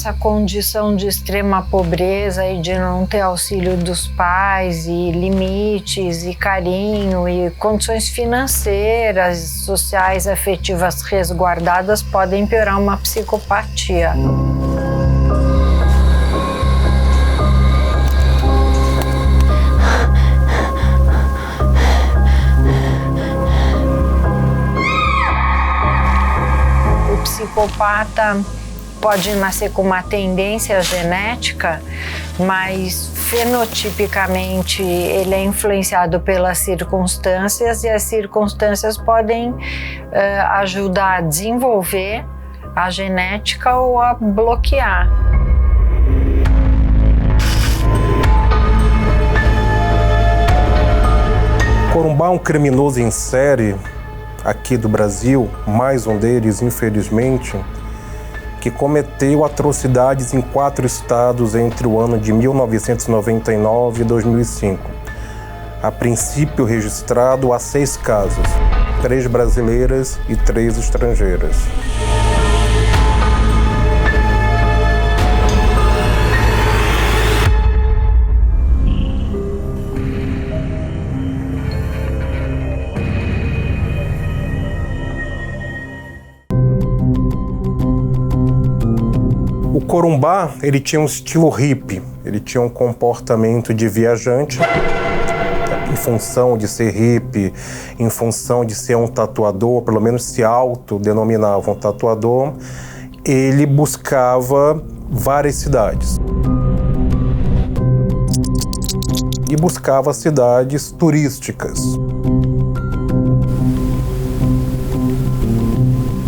essa condição de extrema pobreza e de não ter auxílio dos pais e limites e carinho e condições financeiras, sociais, afetivas resguardadas podem piorar uma psicopatia. O psicopata pode nascer com uma tendência genética, mas fenotipicamente ele é influenciado pelas circunstâncias e as circunstâncias podem ajudar a desenvolver a genética ou a bloquear. Corumbá é um criminoso em série aqui do Brasil, mais um deles, infelizmente, que cometeu atrocidades em 4 estados entre o ano de 1999 e 2005. A princípio registrado há 6 casos, 3 brasileiras e 3 estrangeiras. O Corumbá, ele tinha um estilo hippie, ele tinha um comportamento de viajante, em função de ser hippie, em função de ser um tatuador, pelo menos se autodenominava um tatuador, ele buscava várias cidades. E buscava cidades turísticas.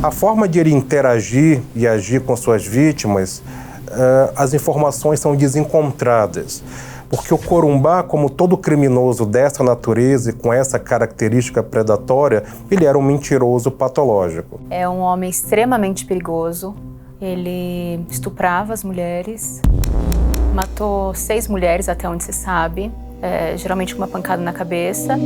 A forma de ele interagir e agir com suas vítimas, as informações são desencontradas. Porque o Corumbá, como todo criminoso dessa natureza e com essa característica predatória, ele era um mentiroso patológico. É um homem extremamente perigoso. Ele estuprava as mulheres, matou 6 mulheres até onde se sabe, geralmente com uma pancada na cabeça.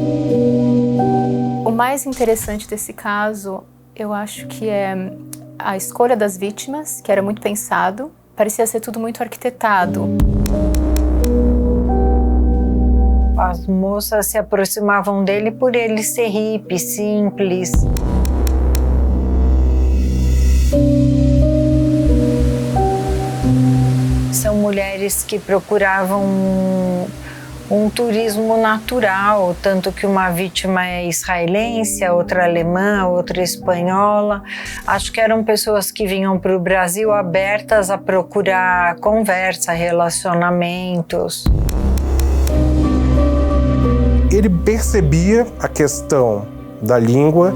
O mais interessante desse caso, eu acho que é a escolha das vítimas, que era muito pensado. Parecia ser tudo muito arquitetado. As moças se aproximavam dele por ele ser hippie, simples. São mulheres que procuravam um turismo natural, tanto que uma vítima é israelense, outra alemã, outra espanhola. Acho que eram pessoas que vinham para o Brasil abertas a procurar conversa, relacionamentos. Ele percebia a questão da língua,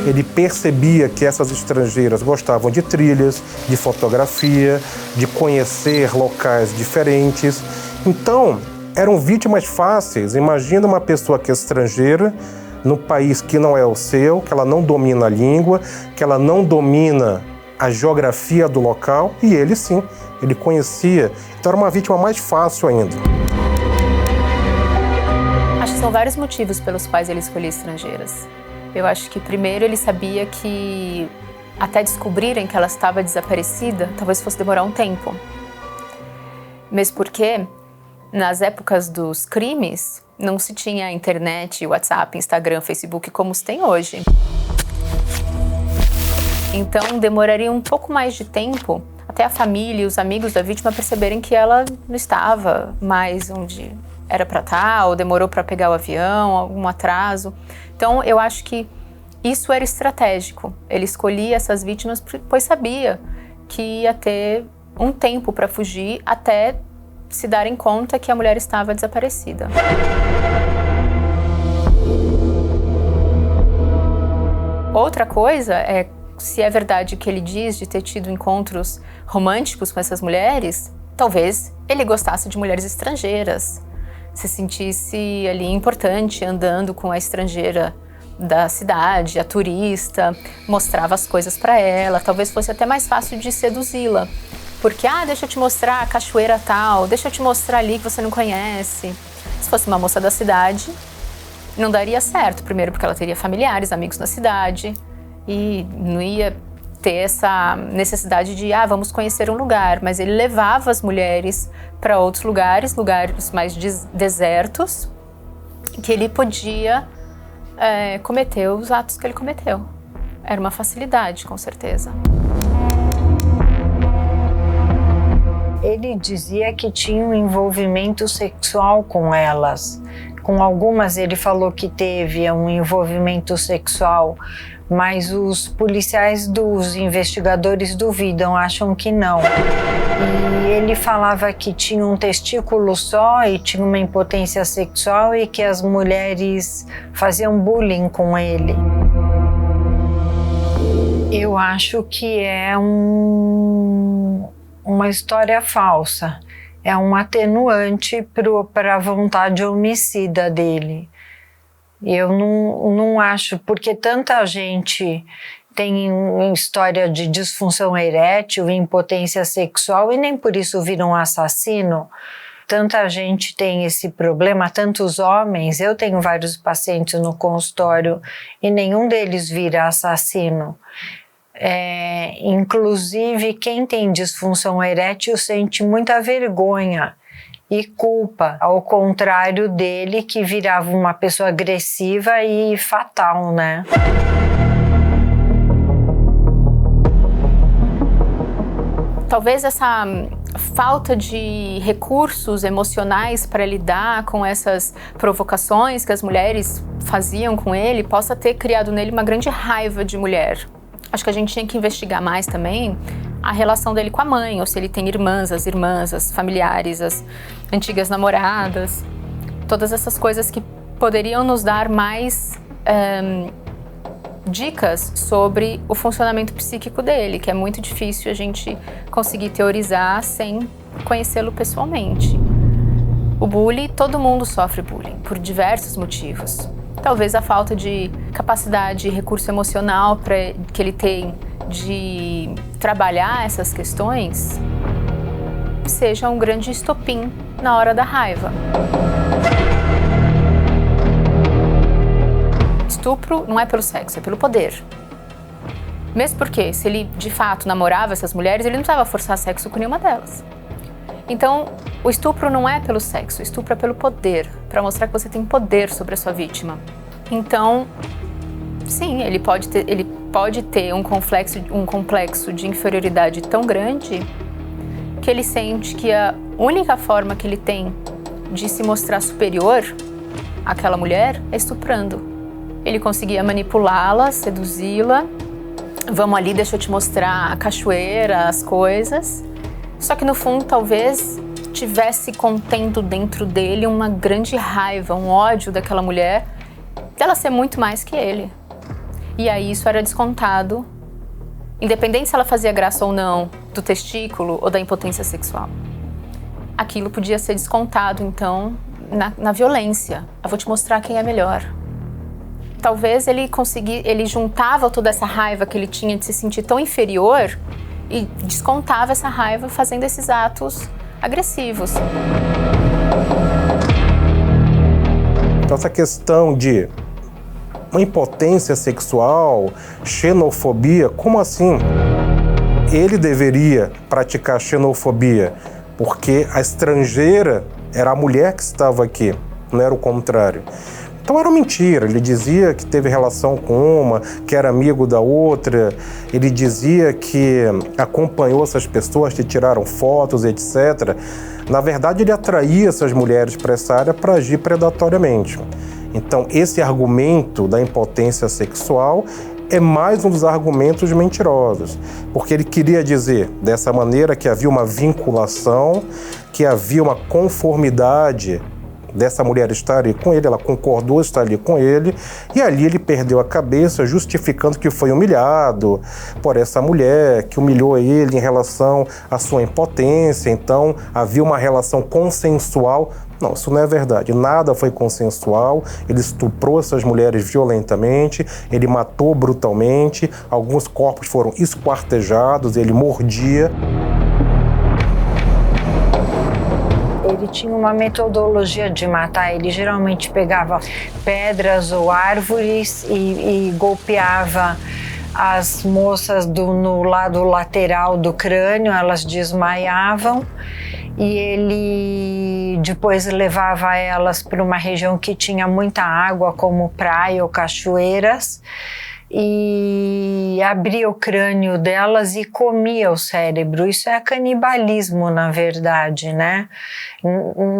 ele percebia que essas estrangeiras gostavam de trilhas, de fotografia, de conhecer locais diferentes. Então, eram vítimas fáceis. Imagina uma pessoa que é estrangeira, num país que não é o seu, que ela não domina a língua, que ela não domina a geografia do local, e ele sim, ele conhecia. Então era uma vítima mais fácil ainda. Acho que são vários motivos pelos quais ele escolhia estrangeiras. Eu acho que primeiro ele sabia que até descobrirem que ela estava desaparecida, talvez fosse demorar um tempo. Mesmo porque nas épocas dos crimes não se tinha internet, WhatsApp, Instagram, Facebook como se tem hoje. Então demoraria um pouco mais de tempo até a família e os amigos da vítima perceberem que ela não estava mais onde era para estar, ou demorou para pegar o avião, algum atraso. Então, eu acho que isso era estratégico. Ele escolhia essas vítimas pois sabia que ia ter um tempo para fugir até se darem conta que a mulher estava desaparecida. Outra coisa é, se é verdade que ele diz de ter tido encontros românticos com essas mulheres, talvez ele gostasse de mulheres estrangeiras. Se sentisse ali importante andando com a estrangeira da cidade, a turista, mostrava as coisas para ela, talvez fosse até mais fácil de seduzi-la. Porque, deixa eu te mostrar a cachoeira tal, deixa eu te mostrar ali que você não conhece. Se fosse uma moça da cidade, não daria certo. Primeiro porque ela teria familiares, amigos na cidade e não ia ter essa necessidade de, vamos conhecer um lugar, mas ele levava as mulheres para outros lugares mais desertos, que ele podia cometer os atos que ele cometeu. Era uma facilidade, com certeza. Ele dizia que tinha um envolvimento sexual com elas. Com algumas ele falou que teve um envolvimento sexual, mas os policiais dos investigadores duvidam, acham que não. E ele falava que tinha um testículo só e tinha uma impotência sexual e que as mulheres faziam bullying com ele. Eu acho que é uma história falsa. É um atenuante para a vontade homicida dele. Eu não acho, porque tanta gente tem história de disfunção erétil, impotência sexual e nem por isso vira um assassino. Tanta gente tem esse problema, tantos homens. Eu tenho vários pacientes no consultório e nenhum deles vira assassino. Inclusive, quem tem disfunção erétil sente muita vergonha e culpa, ao contrário dele, que virava uma pessoa agressiva e fatal, né? Talvez essa falta de recursos emocionais para lidar com essas provocações que as mulheres faziam com ele possa ter criado nele uma grande raiva de mulher. Acho que a gente tinha que investigar mais também a relação dele com a mãe, ou se ele tem irmãs, as familiares, as antigas namoradas. Todas essas coisas que poderiam nos dar mais dicas sobre o funcionamento psíquico dele, que é muito difícil a gente conseguir teorizar sem conhecê-lo pessoalmente. O bullying, todo mundo sofre bullying, por diversos motivos. Talvez a falta de capacidade e recurso emocional que ele tem de trabalhar essas questões seja um grande estopim na hora da raiva. Estupro não é pelo sexo, é pelo poder. Mesmo porque, se ele de fato namorava essas mulheres, ele não precisava forçar sexo com nenhuma delas. Então, o estupro não é pelo sexo, o estupro é pelo poder, para mostrar que você tem poder sobre a sua vítima. Então, sim, ele pode ter um complexo de inferioridade tão grande que ele sente que a única forma que ele tem de se mostrar superior àquela mulher é estuprando. Ele conseguia manipulá-la, seduzi-la. Vamos ali, deixa eu te mostrar a cachoeira, as coisas. Só que no fundo, talvez tivesse contendo dentro dele uma grande raiva, um ódio daquela mulher, dela ser muito mais que ele. E aí isso era descontado, independente se ela fazia graça ou não do testículo ou da impotência sexual. Aquilo podia ser descontado, então, na violência. Eu vou te mostrar quem é melhor. Talvez ele juntava toda essa raiva que ele tinha de se sentir tão inferior e descontava essa raiva fazendo esses atos agressivos. Então essa questão de uma impotência sexual, xenofobia, como assim? Ele deveria praticar xenofobia porque a estrangeira era a mulher que estava aqui, não era o contrário. Então era mentira, ele dizia que teve relação com uma, que era amigo da outra, ele dizia que acompanhou essas pessoas que tiraram fotos, etc. Na verdade, ele atraía essas mulheres para essa área para agir predatoriamente. Então, esse argumento da impotência sexual é mais um dos argumentos mentirosos, porque ele queria dizer dessa maneira que havia uma vinculação, que havia uma conformidade dessa mulher estar ali com ele, ela concordou estar ali com ele, e ali ele perdeu a cabeça, justificando que foi humilhado por essa mulher, que humilhou ele em relação à sua impotência, então havia uma relação consensual. Não, isso não é verdade, nada foi consensual, ele estuprou essas mulheres violentamente, ele matou brutalmente, alguns corpos foram esquartejados, ele mordia. Ele tinha uma metodologia de matar, ele geralmente pegava pedras ou árvores e golpeava as moças no lado lateral do crânio, elas desmaiavam e ele depois levava elas para uma região que tinha muita água, como praia ou cachoeiras, e abria o crânio delas e comia o cérebro. Isso é canibalismo, na verdade, né?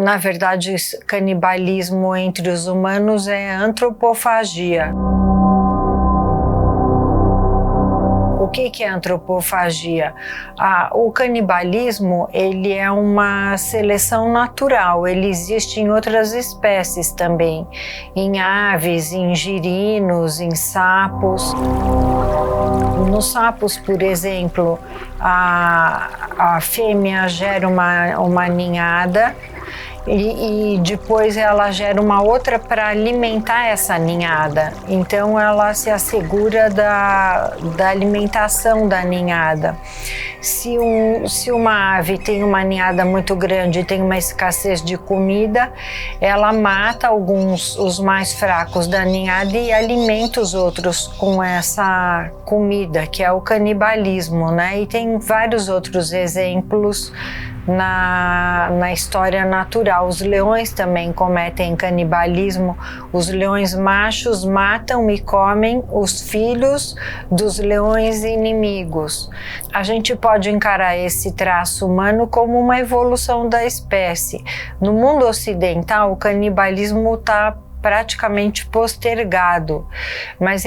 Na verdade, canibalismo entre os humanos é antropofagia. O que é antropofagia? O canibalismo, ele é uma seleção natural, ele existe em outras espécies também, em aves, em girinos, em sapos. Nos sapos, por exemplo, a fêmea gera uma ninhada e depois ela gera uma outra para alimentar essa ninhada. Então ela se assegura da alimentação da ninhada. Se uma ave tem uma ninhada muito grande e tem uma escassez de comida, ela mata os mais fracos da ninhada e alimenta os outros com essa comida, que é o canibalismo, né? E tem vários outros exemplos na história natural. Os leões também cometem canibalismo. Os leões machos matam e comem os filhos dos leões inimigos. A gente pode encarar esse traço humano como uma evolução da espécie. No mundo ocidental, o canibalismo está praticamente postergado, mas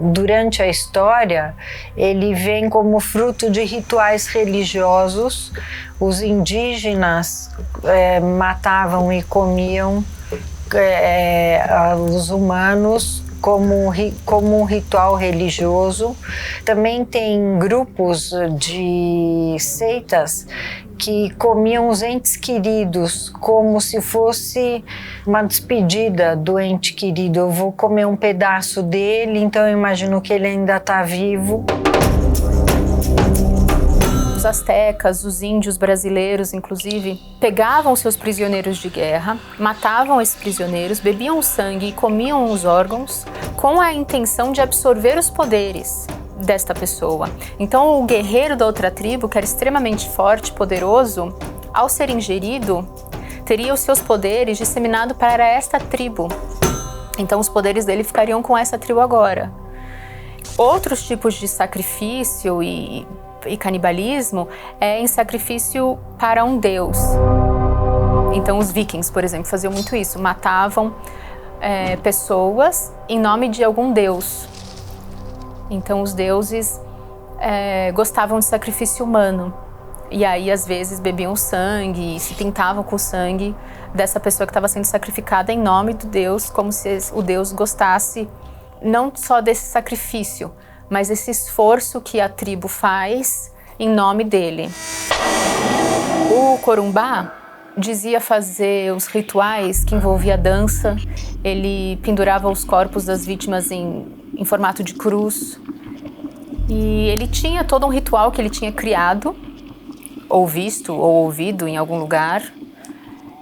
durante a história, ele vem como fruto de rituais religiosos. Os indígenas matavam e comiam os humanos como um ritual religioso. Também tem grupos de seitas que comiam os entes queridos como se fosse uma despedida do ente querido. Eu vou comer um pedaço dele, então eu imagino que ele ainda está vivo. Os astecas, os índios brasileiros, inclusive, pegavam seus prisioneiros de guerra, matavam esses prisioneiros, bebiam o sangue e comiam os órgãos com a intenção de absorver os poderes desta pessoa. Então o guerreiro da outra tribo, que era extremamente forte, poderoso, ao ser ingerido, teria os seus poderes disseminados para esta tribo. Então os poderes dele ficariam com essa tribo agora. Outros tipos de sacrifício e canibalismo é em sacrifício para um deus. Então os vikings, por exemplo, faziam muito isso, matavam pessoas em nome de algum deus. Então os deuses gostavam de sacrifício humano e aí às vezes bebiam sangue e se pintavam com o sangue dessa pessoa que estava sendo sacrificada em nome do deus, como se o deus gostasse não só desse sacrifício, mas esse esforço que a tribo faz em nome dele. O Corumbá dizia fazer os rituais que envolvia dança, ele pendurava os corpos das vítimas em formato de cruz. E ele tinha todo um ritual que ele tinha criado, ou visto, ou ouvido em algum lugar.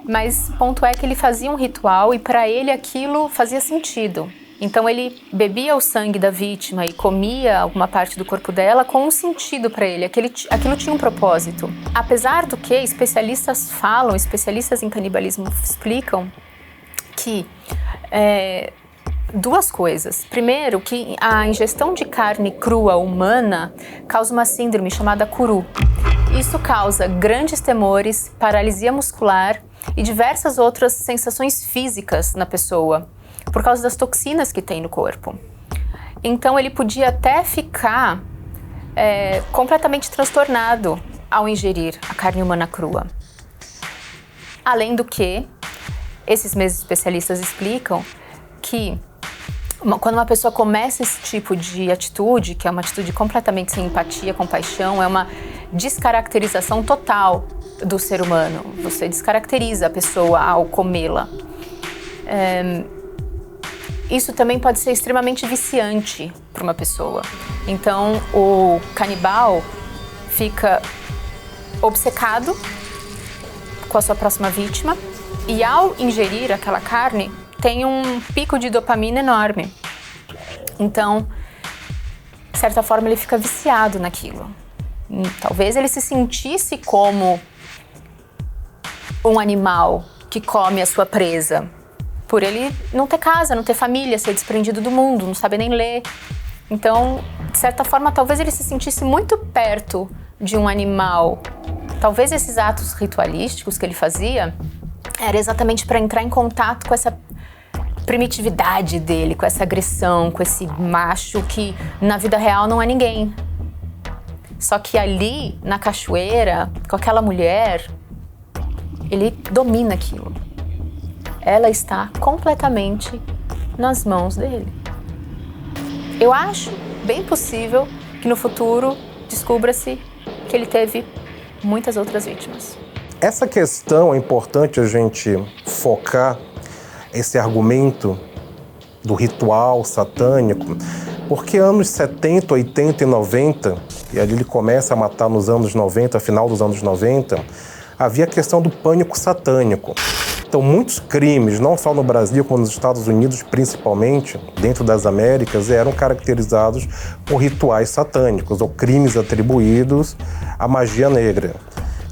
Mas o ponto é que ele fazia um ritual e para ele aquilo fazia sentido. Então ele bebia o sangue da vítima e comia alguma parte do corpo dela com um sentido para ele, aquilo tinha um propósito. Apesar do que especialistas em canibalismo explicam que duas coisas. Primeiro, que a ingestão de carne crua humana causa uma síndrome chamada Kuru. Isso causa grandes temores, paralisia muscular e diversas outras sensações físicas na pessoa, por causa das toxinas que tem no corpo. Então ele podia até ficar completamente transtornado ao ingerir a carne humana crua. Além do que, esses mesmos especialistas explicam que quando uma pessoa começa esse tipo de atitude, que é uma atitude completamente sem empatia, compaixão, é uma descaracterização total do ser humano. Você descaracteriza a pessoa ao comê-la. Isso também pode ser extremamente viciante para uma pessoa. Então, o canibal fica obcecado com a sua próxima vítima e, ao ingerir aquela carne, tem um pico de dopamina enorme. Então, de certa forma, ele fica viciado naquilo. Talvez ele se sentisse como um animal que come a sua presa, por ele não ter casa, não ter família, ser desprendido do mundo, não saber nem ler. Então, de certa forma, talvez ele se sentisse muito perto de um animal. Talvez esses atos ritualísticos que ele fazia era exatamente para entrar em contato com essa primitividade dele, com essa agressão, com esse macho que na vida real não é ninguém. Só que ali, na cachoeira, com aquela mulher, ele domina aquilo. Ela está completamente nas mãos dele. Eu acho bem possível que no futuro descubra-se que ele teve muitas outras vítimas. Essa questão é importante a gente focar esse argumento do ritual satânico, porque anos 70, 80 e 90, e ali ele começa a matar nos anos 90, final dos anos 90, havia a questão do pânico satânico. Então, muitos crimes, não só no Brasil, como nos Estados Unidos, principalmente, dentro das Américas, eram caracterizados por rituais satânicos ou crimes atribuídos à magia negra.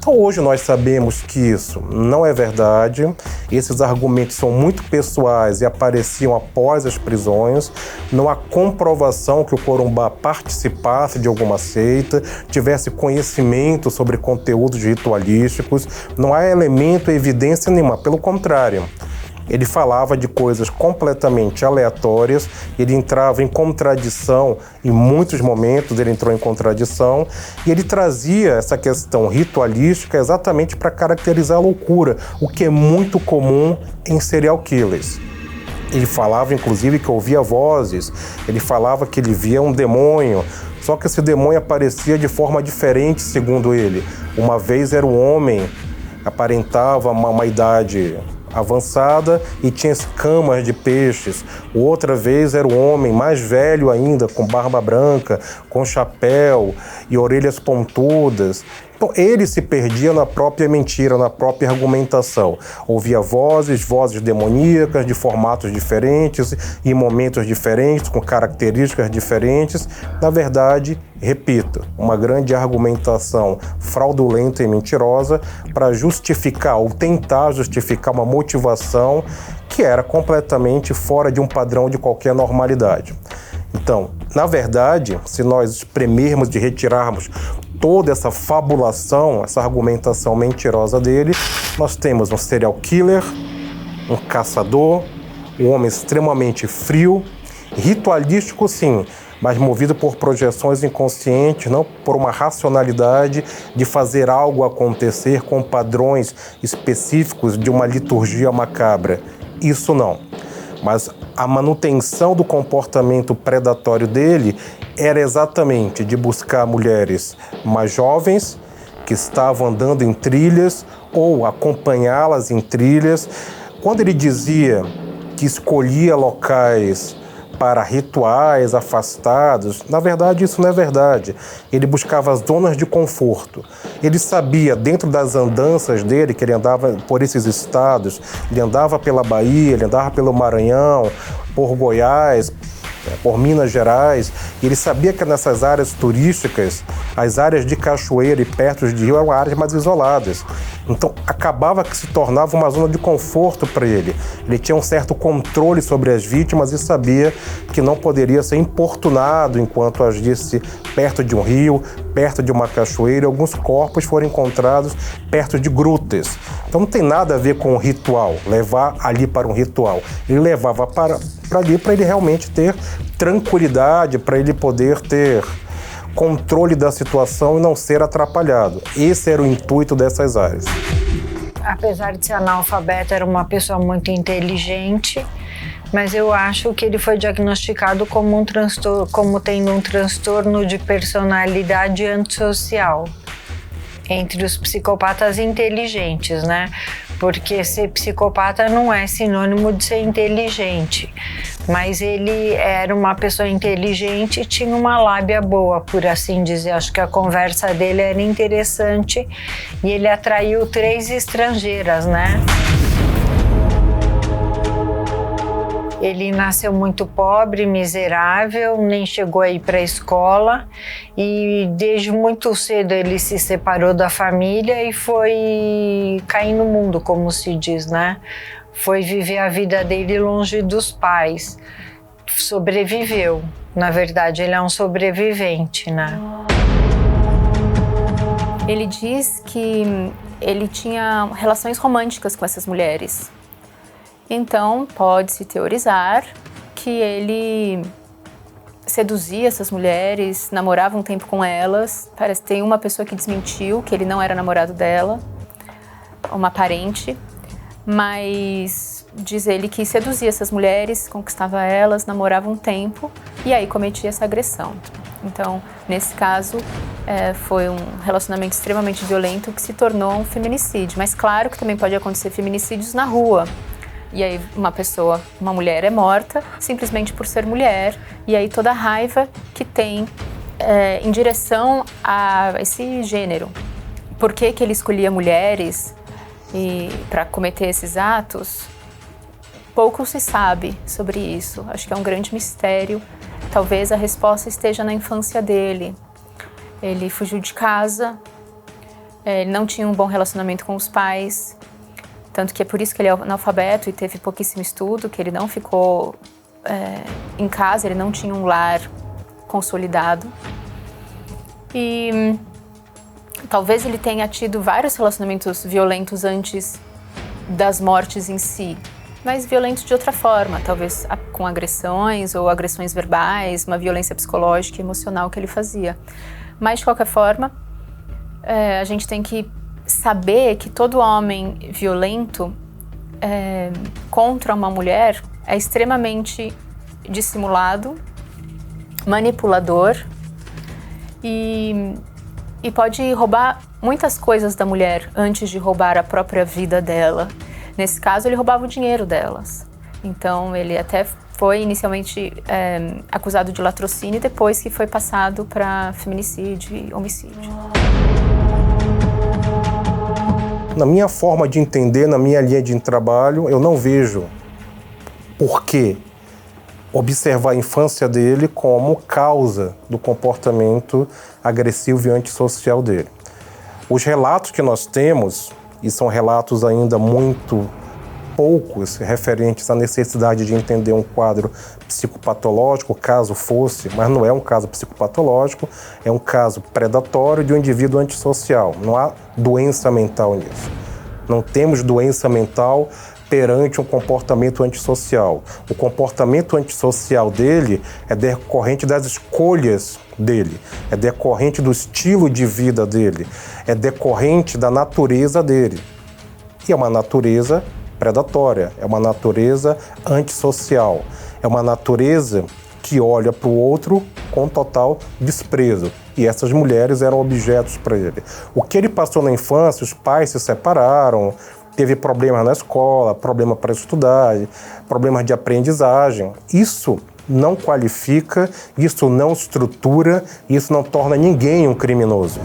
Então, hoje nós sabemos que isso não é verdade, esses argumentos são muito pessoais e apareciam após as prisões, não há comprovação que o Corumbá participasse de alguma seita, tivesse conhecimento sobre conteúdos ritualísticos, não há elemento, evidência nenhuma, pelo contrário. Ele falava de coisas completamente aleatórias, ele entrava em contradição, em muitos momentos ele entrou em contradição, e ele trazia essa questão ritualística exatamente para caracterizar a loucura, o que é muito comum em serial killers. Ele falava, inclusive, que ouvia vozes, ele falava que ele via um demônio, só que esse demônio aparecia de forma diferente, segundo ele. Uma vez era um homem, aparentava uma idade avançada e tinha escamas de peixes. Outra vez era um homem mais velho ainda, com barba branca, com chapéu e orelhas pontudas. Então, ele se perdia na própria mentira, na própria argumentação. Ouvia vozes demoníacas, de formatos diferentes, em momentos diferentes, com características diferentes. Na verdade, repito, uma grande argumentação fraudulenta e mentirosa para justificar ou tentar justificar uma motivação que era completamente fora de um padrão de qualquer normalidade. Então, na verdade, se nós espremermos e retirarmos toda essa fabulação, essa argumentação mentirosa dele, nós temos um serial killer, um caçador, um homem extremamente frio, ritualístico sim, mas movido por projeções inconscientes, não por uma racionalidade de fazer algo acontecer com padrões específicos de uma liturgia macabra. Isso não. Mas a manutenção do comportamento predatório dele era exatamente de buscar mulheres mais jovens que estavam andando em trilhas ou acompanhá-las em trilhas. Quando ele dizia que escolhia locais para rituais afastados, na verdade isso não é verdade. Ele buscava as zonas de conforto. Ele sabia, dentro das andanças dele, que ele andava por esses estados, ele andava pela Bahia, ele andava pelo Maranhão, por Goiás, por Minas Gerais, e ele sabia que nessas áreas turísticas, as áreas de cachoeira e perto de rio eram áreas mais isoladas. Então, acabava que se tornava uma zona de conforto para ele. Ele tinha um certo controle sobre as vítimas e sabia que não poderia ser importunado enquanto agisse perto de um rio, perto de uma cachoeira. Alguns corpos foram encontrados perto de grutas. Então, não tem nada a ver com o ritual, levar ali para um ritual. Ele levava para ali para ele realmente ter tranquilidade, para ele poder ter controle da situação e não ser atrapalhado. Esse era o intuito dessas áreas. Apesar de ser analfabeto, era uma pessoa muito inteligente, mas eu acho que ele foi diagnosticado como como tendo um transtorno de personalidade antissocial entre os psicopatas inteligentes, né? Porque ser psicopata não é sinônimo de ser inteligente, mas ele era uma pessoa inteligente e tinha uma lábia boa, por assim dizer. Acho que a conversa dele era interessante e ele atraiu 3 estrangeiras, né? Ele nasceu muito pobre, miserável, nem chegou a ir para a escola e desde muito cedo ele se separou da família e foi cair no mundo, como se diz, né? Foi viver a vida dele longe dos pais. Sobreviveu. Na verdade, ele é um sobrevivente, né? Ele diz que ele tinha relações românticas com essas mulheres. Então, pode-se teorizar que ele seduzia essas mulheres, namorava um tempo com elas. Parece que tem uma pessoa que desmentiu que ele não era namorado dela, uma parente, mas diz ele que seduzia essas mulheres, conquistava elas, namorava um tempo e aí cometia essa agressão. Então, nesse caso, foi um relacionamento extremamente violento que se tornou um feminicídio. Mas claro que também pode acontecer feminicídios na rua. E aí uma mulher é morta simplesmente por ser mulher, e aí toda a raiva que tem em direção a esse gênero. Por que ele escolhia mulheres para cometer esses atos? Pouco se sabe sobre isso. Acho que é um grande mistério. Talvez a resposta esteja na infância dele. Ele fugiu de casa, ele não tinha um bom relacionamento com os pais, tanto que é por isso que ele é analfabeto e teve pouquíssimo estudo, que ele não ficou em casa, ele não tinha um lar consolidado. E talvez ele tenha tido vários relacionamentos violentos antes das mortes em si, mas violentos de outra forma, talvez com agressões ou agressões verbais, uma violência psicológica e emocional que ele fazia. Mas, de qualquer forma, a gente tem que saber que todo homem violento contra uma mulher é extremamente dissimulado, manipulador e pode roubar muitas coisas da mulher antes de roubar a própria vida dela. Nesse caso, ele roubava o dinheiro delas. Então, ele até foi inicialmente acusado de latrocínio, depois que foi passado para feminicídio e homicídio. Na minha forma de entender, na minha linha de trabalho, eu não vejo por que observar a infância dele como causa do comportamento agressivo e antissocial dele. Os relatos que nós temos, e são relatos ainda muito poucos referentes à necessidade de entender um quadro psicopatológico, caso fosse, mas não é um caso psicopatológico, é um caso predatório de um indivíduo antissocial. Não há doença mental nisso. Não temos doença mental perante um comportamento antissocial. O comportamento antissocial dele é decorrente das escolhas dele, é decorrente do estilo de vida dele, é decorrente da natureza dele. E é uma natureza predatória, é uma natureza antissocial, é uma natureza que olha para o outro com total desprezo. E essas mulheres eram objetos para ele. O que ele passou na infância, os pais se separaram, teve problemas na escola, problema para estudar, problemas de aprendizagem. Isso não qualifica, isso não estrutura, isso não torna ninguém um criminoso.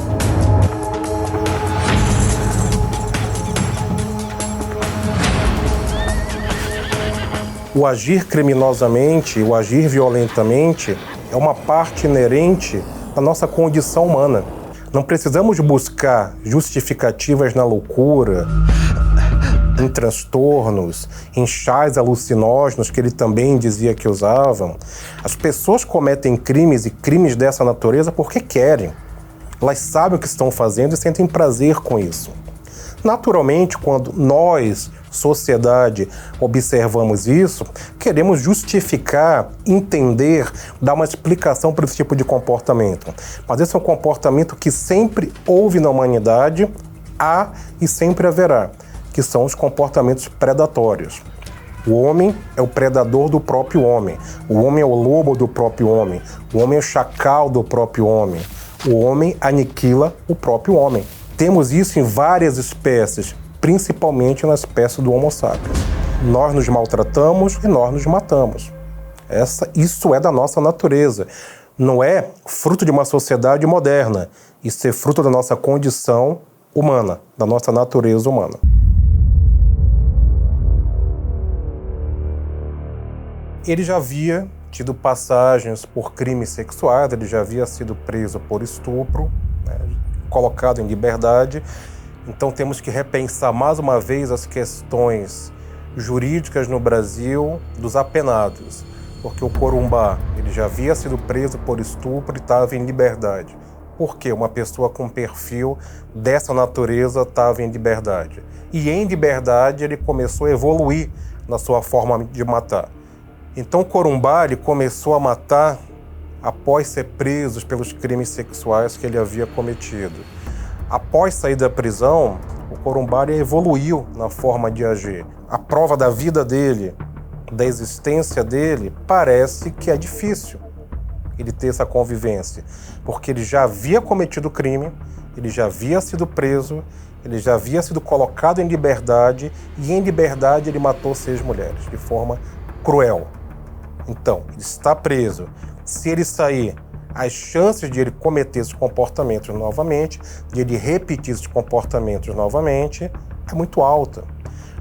O agir criminosamente, o agir violentamente, é uma parte inerente da nossa condição humana. Não precisamos buscar justificativas na loucura, em transtornos, em chás alucinógenos que ele também dizia que usavam. As pessoas cometem crimes e crimes dessa natureza porque querem. Elas sabem o que estão fazendo e sentem prazer com isso. Naturalmente, quando nós, sociedade, observamos isso, queremos justificar, entender, dar uma explicação para esse tipo de comportamento. Mas esse é um comportamento que sempre houve na humanidade, há e sempre haverá, que são os comportamentos predatórios. O homem é o predador do próprio homem. O homem é o lobo do próprio homem. O homem é o chacal do próprio homem. O homem aniquila o próprio homem. Temos isso em várias espécies, principalmente na espécie do Homo sapiens. Nós nos maltratamos e nós nos matamos. Isso é da nossa natureza. Não é fruto de uma sociedade moderna. Isso é fruto da nossa condição humana, da nossa natureza humana. Ele já havia tido passagens por crimes sexuais, ele já havia sido preso por estupro, né, colocado em liberdade. Então temos que repensar mais uma vez as questões jurídicas no Brasil dos apenados, porque o Corumbá ele já havia sido preso por estupro e estava em liberdade. Por que uma pessoa com perfil dessa natureza estava em liberdade? E em liberdade ele começou a evoluir na sua forma de matar. Então o Corumbá ele começou a matar após ser preso pelos crimes sexuais que ele havia cometido. Após sair da prisão, o Corumbá evoluiu na forma de agir. A prova da vida dele, da existência dele, parece que é difícil ele ter essa convivência, porque ele já havia cometido crime, ele já havia sido preso, ele já havia sido colocado em liberdade e em liberdade ele matou 6 mulheres de forma cruel. Então, ele está preso. Se ele sair, as chances de ele cometer esses comportamentos novamente, de ele repetir esses comportamentos novamente, é muito alta.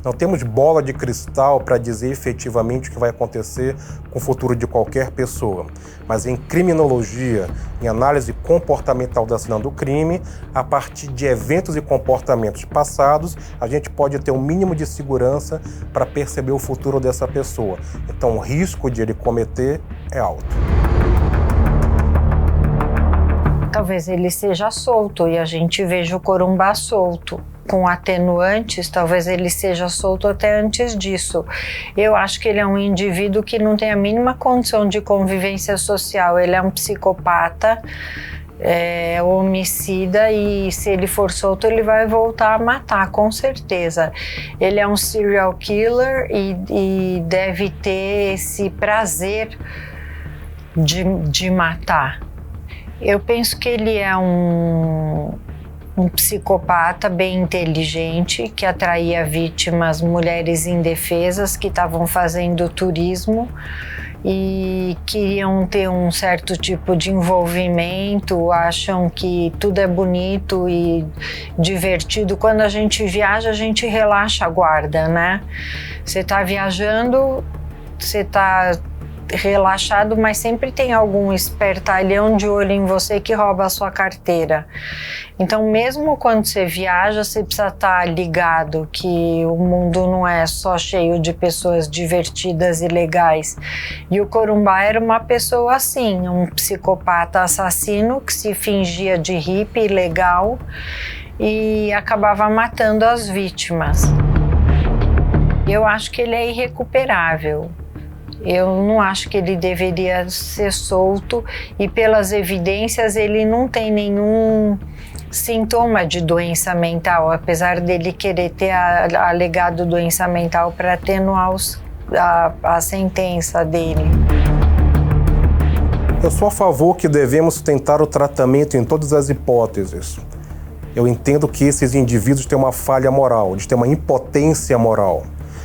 Não temos bola de cristal para dizer efetivamente o que vai acontecer com o futuro de qualquer pessoa. Mas em criminologia, em análise comportamental da cena do crime, a partir de eventos e comportamentos passados, a gente pode ter um mínimo de segurança para perceber o futuro dessa pessoa. Então o risco de ele cometer é alto. Talvez ele seja solto e a gente veja o Corumbá solto. Com atenuantes, talvez ele seja solto até antes disso. Eu acho que ele é um indivíduo que não tem a mínima condição de convivência social. Ele é um psicopata, homicida, e se ele for solto, ele vai voltar a matar, com certeza. Ele é um serial killer e deve ter esse prazer de matar. Eu penso que ele é um psicopata bem inteligente, que atraía vítimas, mulheres indefesas que estavam fazendo turismo e queriam ter um certo tipo de envolvimento, acham que tudo é bonito e divertido. Quando a gente viaja, a gente relaxa a guarda, né? Você está viajando, você está relaxado, mas sempre tem algum espertalhão de olho em você que rouba a sua carteira. Então, mesmo quando você viaja, você precisa estar ligado que o mundo não é só cheio de pessoas divertidas e legais. E o Corumbá era uma pessoa assim, um psicopata assassino que se fingia de hippie legal e acabava matando as vítimas. Eu acho que ele é irrecuperável. Eu não acho que ele deveria ser solto e, pelas evidências, ele não tem nenhum sintoma de doença mental, apesar dele querer ter alegado doença mental para atenuar a sentença dele. Eu sou a favor que devemos tentar o tratamento em todas as hipóteses. Eu entendo que esses indivíduos têm uma falha moral, eles têm uma impotência moral.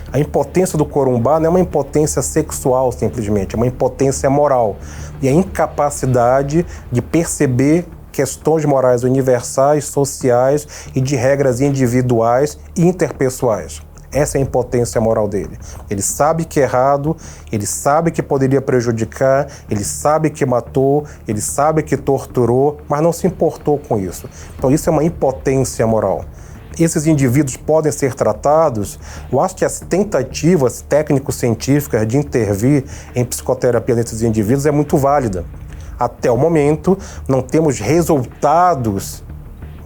A impotência do Corumbá não é uma impotência sexual simplesmente, é uma impotência moral. E a incapacidade de perceber questões morais universais, sociais e de regras individuais e interpessoais. Essa é a impotência moral dele. Ele sabe que é errado, ele sabe que poderia prejudicar, ele sabe que matou, ele sabe que torturou, mas não se importou com isso. Então isso é uma impotência moral. Esses indivíduos podem ser tratados. Eu acho que as tentativas técnico-científicas de intervir em psicoterapia nesses indivíduos é muito válida. Até o momento, não temos resultados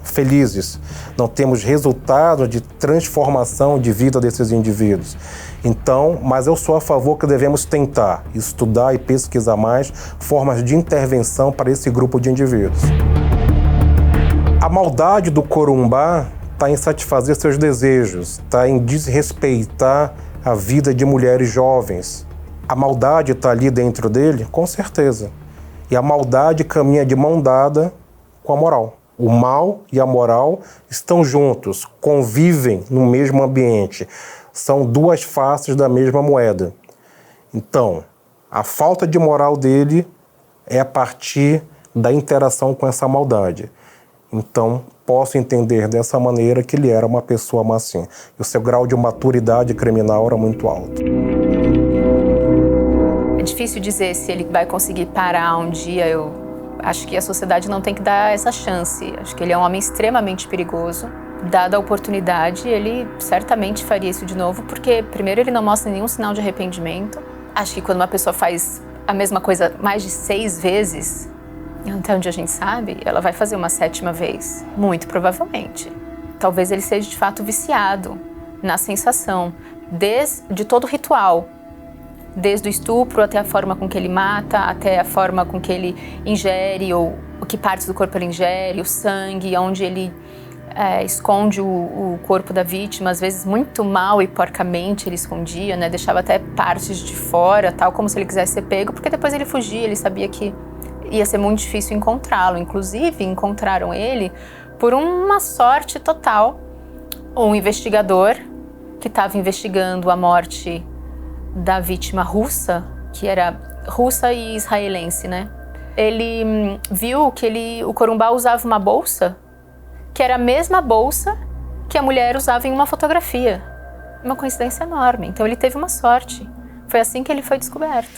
felizes, não temos resultados de transformação de vida desses indivíduos. Então, mas eu sou a favor que devemos tentar estudar e pesquisar mais formas de intervenção para esse grupo de indivíduos. A maldade do Corumbá está em satisfazer seus desejos, está em desrespeitar a vida de mulheres jovens. A maldade está ali dentro dele, com certeza. E a maldade caminha de mão dada com a moral. O mal e a moral estão juntos, convivem no mesmo ambiente. São duas faces da mesma moeda. Então, a falta de moral dele é a partir da interação com essa maldade. Então, posso entender dessa maneira que ele era uma pessoa má assim. E o seu grau de maturidade criminal era muito alto. É difícil dizer se ele vai conseguir parar um dia. Eu acho que a sociedade não tem que dar essa chance. Acho que ele é um homem extremamente perigoso. Dada a oportunidade, ele certamente faria isso de novo, porque, primeiro, ele não mostra nenhum sinal de arrependimento. Acho que quando uma pessoa faz a mesma coisa mais de 6 vezes, até onde a gente sabe, ela vai fazer uma 7ª vez, muito provavelmente. Talvez ele seja de fato viciado na sensação, de todo o ritual, desde o estupro até a forma com que ele mata, até a forma com que ele ingere, ou que partes do corpo ele ingere, o sangue, onde ele esconde o corpo da vítima, às vezes muito mal e porcamente ele escondia, né? Deixava até partes de fora, tal, como se ele quisesse ser pego, porque depois ele fugia, ele sabia que ia ser muito difícil encontrá-lo. Inclusive, encontraram ele por uma sorte total. Um investigador que estava investigando a morte da vítima russa, que era russa e israelense, né? Ele viu que o Corumbá usava uma bolsa que era a mesma bolsa que a mulher usava em uma fotografia. Uma coincidência enorme. Então ele teve uma sorte. Foi assim que ele foi descoberto.